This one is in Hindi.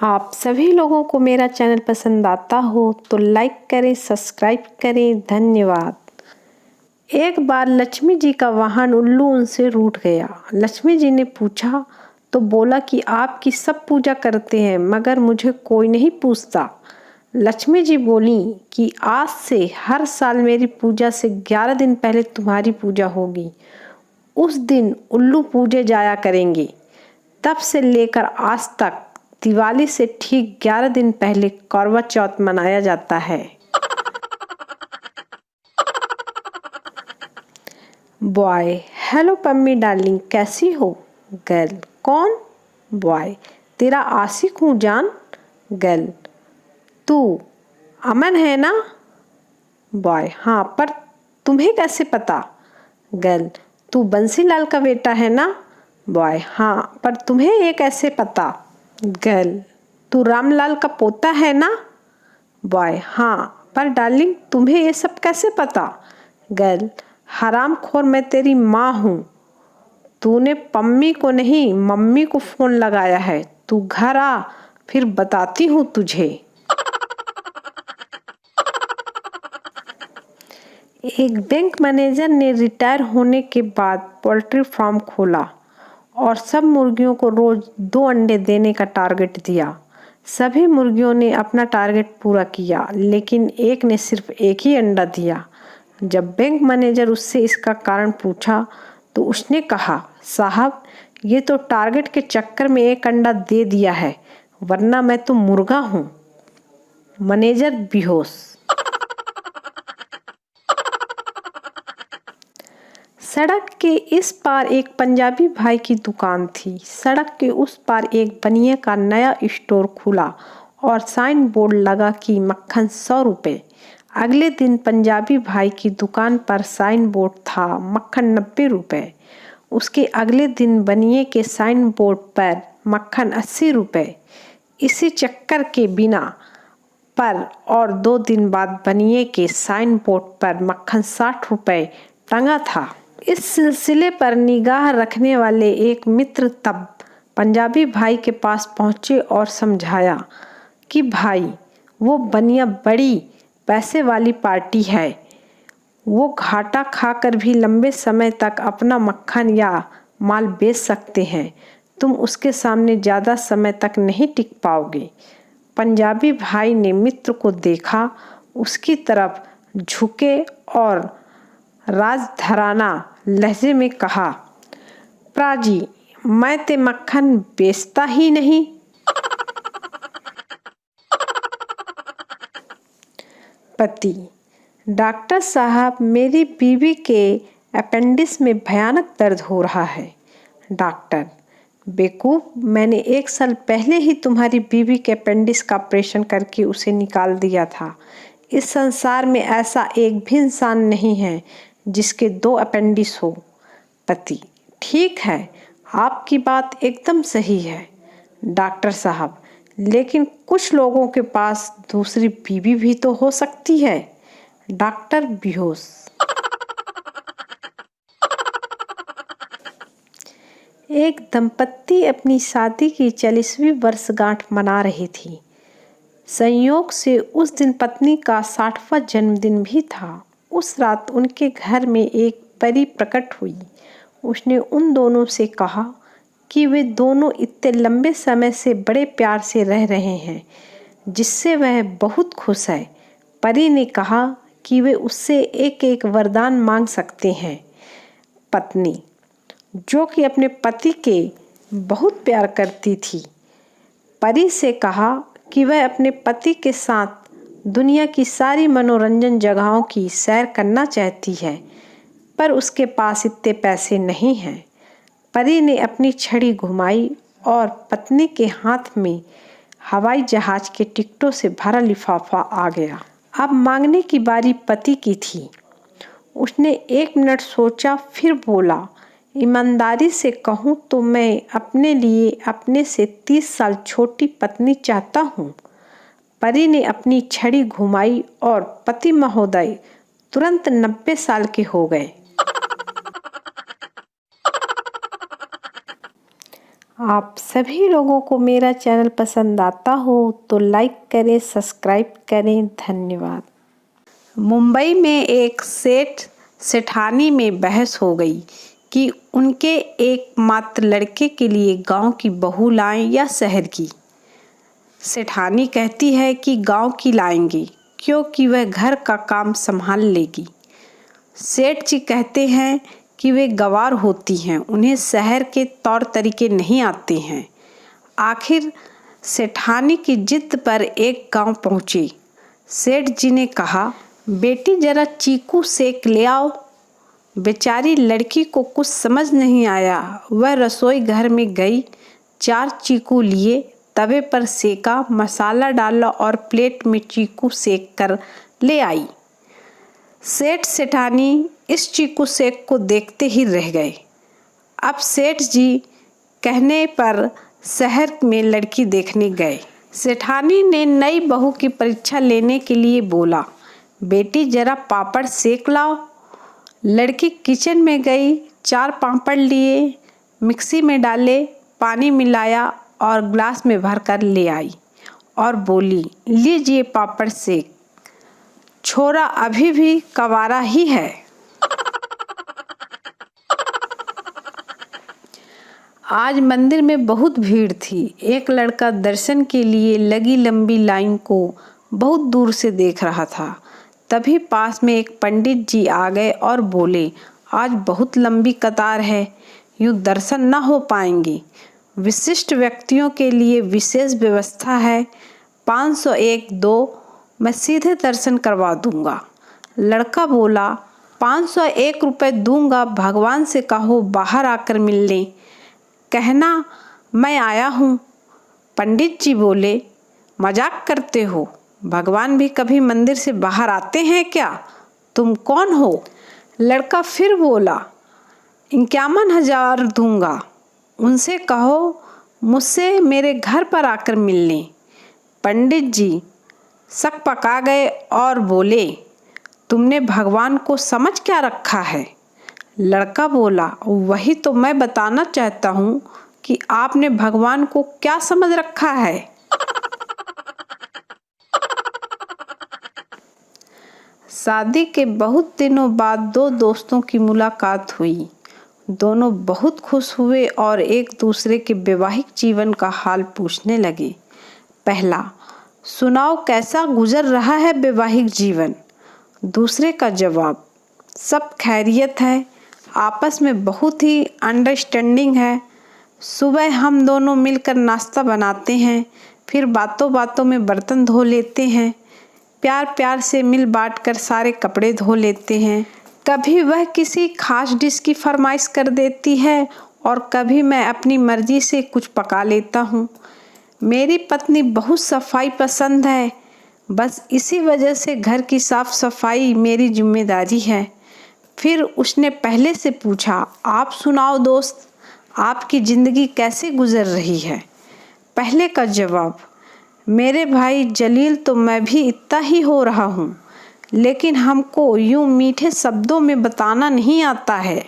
आप सभी लोगों को मेरा चैनल पसंद आता हो तो लाइक करें, सब्सक्राइब करें। धन्यवाद। एक बार लक्ष्मी जी का वाहन उल्लू उनसे रूठ गया। लक्ष्मी जी ने पूछा तो बोला कि आपकी सब पूजा करते हैं मगर मुझे कोई नहीं पूछता। लक्ष्मी जी बोली कि आज से हर साल मेरी पूजा से 11 दिन पहले तुम्हारी पूजा होगी। उस दिन उल्लू पूजे जाया करेंगे। तब से लेकर आज तक दिवाली से ठीक 11 दिन पहले करवा चौथ मनाया जाता है। बॉय, हेलो पम्मी डार्लिंग, कैसी हो? गर्ल, कौन? बॉय, तेरा आशिक हूँ जान। गर्ल, तू अमन है ना? बॉय, हाँ, पर तुम्हें कैसे पता? गर्ल, तू बंसीलाल का बेटा है ना? बॉय, हाँ, पर तुम्हें ये कैसे पता? गर्ल, तू रामलाल का पोता है ना? बॉय, हाँ, पर डार्लिंग तुम्हें ये सब कैसे पता? गर्ल, हरामखोर, मैं तेरी माँ हूँ। तूने पम्मी को नहीं मम्मी को फोन लगाया है। तू घर आ, फिर बताती हूँ तुझे। एक बैंक मैनेजर ने रिटायर होने के बाद पोल्ट्री फार्म खोला और सब मुर्गियों को रोज 2 अंडे देने का टारगेट दिया। सभी मुर्गियों ने अपना टारगेट पूरा किया, लेकिन एक ने सिर्फ 1 ही अंडा दिया। जब बैंक मैनेजर उससे इसका कारण पूछा तो उसने कहा, साहब, ये तो टारगेट के चक्कर में 1 अंडा दे दिया है, वरना मैं तो मुर्गा हूँ। मैनेजर बेहोश। सड़क के इस पार एक पंजाबी भाई की दुकान थी। सड़क के उस पार एक बनिए का नया स्टोर खुला और साइन बोर्ड लगा कि मक्खन 100 रुपये। अगले दिन पंजाबी भाई की दुकान पर साइन बोर्ड था मक्खन 90 रुपये। उसके अगले दिन बनिए के साइन बोर्ड पर मक्खन 80 रुपये। इसी चक्कर के बिना पर और 2 दिन बाद बनिए के साइन बोर्ड पर मक्खन 60 रुपये टंगा था। इस सिलसिले पर निगाह रखने वाले एक मित्र तब पंजाबी भाई के पास पहुंचे और समझाया कि भाई, वो बनिया बड़ी पैसे वाली पार्टी है। वो घाटा खाकर भी लंबे समय तक अपना मक्खन या माल बेच सकते हैं। तुम उसके सामने ज़्यादा समय तक नहीं टिक पाओगे। पंजाबी भाई ने मित्र को देखा, उसकी तरफ झुके और राजधराना लहजे में कहा, प्राजी, मैं ते मक्खन बेचता ही नहीं। पति, डॉक्टर साहब, मेरी बीवी के अपेंडिक्स में भयानक दर्द हो रहा है। डॉक्टर, बेवकूफ, मैंने 1 साल पहले ही तुम्हारी बीवी के अपेंडिक्स का ऑपरेशन करके उसे निकाल दिया था। इस संसार में ऐसा एक भी इंसान नहीं है जिसके 2 अपेंडिक्स हो। पति, ठीक है, आपकी बात एकदम सही है डॉक्टर साहब, लेकिन कुछ लोगों के पास दूसरी बीवी भी तो हो सकती है। डॉक्टर बेहोश। एक दंपत्ति अपनी शादी की 40वीं वर्षगांठ मना रही थी। संयोग से उस दिन पत्नी का 60वां जन्मदिन भी था। उस रात उनके घर में एक परी प्रकट हुई। उसने उन दोनों से कहा कि वे दोनों इतने लंबे समय से बड़े प्यार से रह रहे हैं, जिससे वह बहुत खुश है। परी ने कहा कि वे उससे एक एक वरदान मांग सकते हैं। पत्नी, जो कि अपने पति के बहुत प्यार करती थी, परी से कहा कि वह अपने पति के साथ दुनिया की सारी मनोरंजन जगहों की सैर करना चाहती है, पर उसके पास इतने पैसे नहीं हैं। परी ने अपनी छड़ी घुमाई और पत्नी के हाथ में हवाई जहाज के टिकटों से भरा लिफाफा आ गया। अब मांगने की बारी पति की थी। उसने 1 मिनट सोचा, फिर बोला, ईमानदारी से कहूँ तो मैं अपने लिए अपने से 30 साल छोटी पत्नी चाहता हूँ। परी ने अपनी छड़ी घुमाई और पति महोदय तुरंत 90 साल के हो गए। आप सभी लोगों को मेरा चैनल पसंद आता हो तो लाइक करें, सब्सक्राइब करें। धन्यवाद। मुंबई में एक सेठ सेठानी में बहस हो गई कि उनके एकमात्र लड़के के लिए गांव की बहू लाएं या शहर की। सेठानी कहती है कि गांव की लाएंगे क्योंकि वह घर का काम संभाल लेगी। सेठ जी कहते हैं कि वे गंवार होती हैं, उन्हें शहर के तौर तरीके नहीं आते हैं। आखिर सेठानी की जिद पर एक गांव पहुँचे। सेठ जी ने कहा, बेटी जरा चीकू सेक ले आओ। बेचारी लड़की को कुछ समझ नहीं आया। वह रसोई घर में गई, 4 चीकू लिए, तवे पर सेका, मसाला डाला और प्लेट में चीकू सेक कर ले आई। सेठ सेठानी इस चीकू सेक को देखते ही रह गए। अब सेठ जी कहने पर शहर में लड़की देखने गए। सेठानी ने नई बहू की परीक्षा लेने के लिए बोला, बेटी जरा पापड़ सेक लाओ। लड़की किचन में गई, 4 पापड़ लिए, मिक्सी में डाले, पानी मिलाया और ग्लास में भरकर ले आई और बोली, लीजिए पापड़ सेक। छोरा अभी भी कवारा ही है। आज मंदिर में बहुत भीड़ थी। एक लड़का दर्शन के लिए लगी लंबी लाइन को बहुत दूर से देख रहा था। तभी पास में एक पंडित जी आ गए और बोले, आज बहुत लंबी कतार है, यूँ दर्शन न हो पाएंगे। विशिष्ट व्यक्तियों के लिए विशेष व्यवस्था है, 501-2 मैं सीधे दर्शन करवा दूंगा। लड़का बोला, 501 रुपये दूंगा, भगवान से कहो बाहर आकर मिल लें। कहना मैं आया हूँ। पंडित जी बोले, मजाक करते हो, भगवान भी कभी मंदिर से बाहर आते हैं क्या? तुम कौन हो? लड़का फिर बोला, 51,000 दूंगा, उनसे कहो मुझसे मेरे घर पर आकर मिल लें। पंडित जी शक पका गए और बोले, तुमने भगवान को समझ क्या रखा है? लड़का बोला, वही तो मैं बताना चाहता हूँ कि आपने भगवान को क्या समझ रखा है। शादी के बहुत दिनों बाद 2 दोस्तों की मुलाकात हुई। दोनों बहुत खुश हुए और एक दूसरे के वैवाहिक जीवन का हाल पूछने लगे। पहला, सुनाओ कैसा गुजर रहा है वैवाहिक जीवन? दूसरे का जवाब, सब खैरियत है, आपस में बहुत ही अंडरस्टैंडिंग है। सुबह हम दोनों मिलकर नाश्ता बनाते हैं, फिर बातों बातों में बर्तन धो लेते हैं, प्यार प्यार से मिल बांट कर सारे कपड़े धो लेते हैं। कभी वह किसी खास डिश की फरमाइश कर देती है और कभी मैं अपनी मर्जी से कुछ पका लेता हूँ। मेरी पत्नी बहुत सफाई पसंद है, बस इसी वजह से घर की साफ सफाई मेरी जिम्मेदारी है। फिर उसने पहले से पूछा, आप सुनाओ दोस्त, आपकी ज़िंदगी कैसे गुजर रही है? पहले का जवाब, मेरे भाई जलील तो मैं भी इतना ही हो रहा हूँ, लेकिन हमको यूँ मीठे शब्दों में बताना नहीं आता है।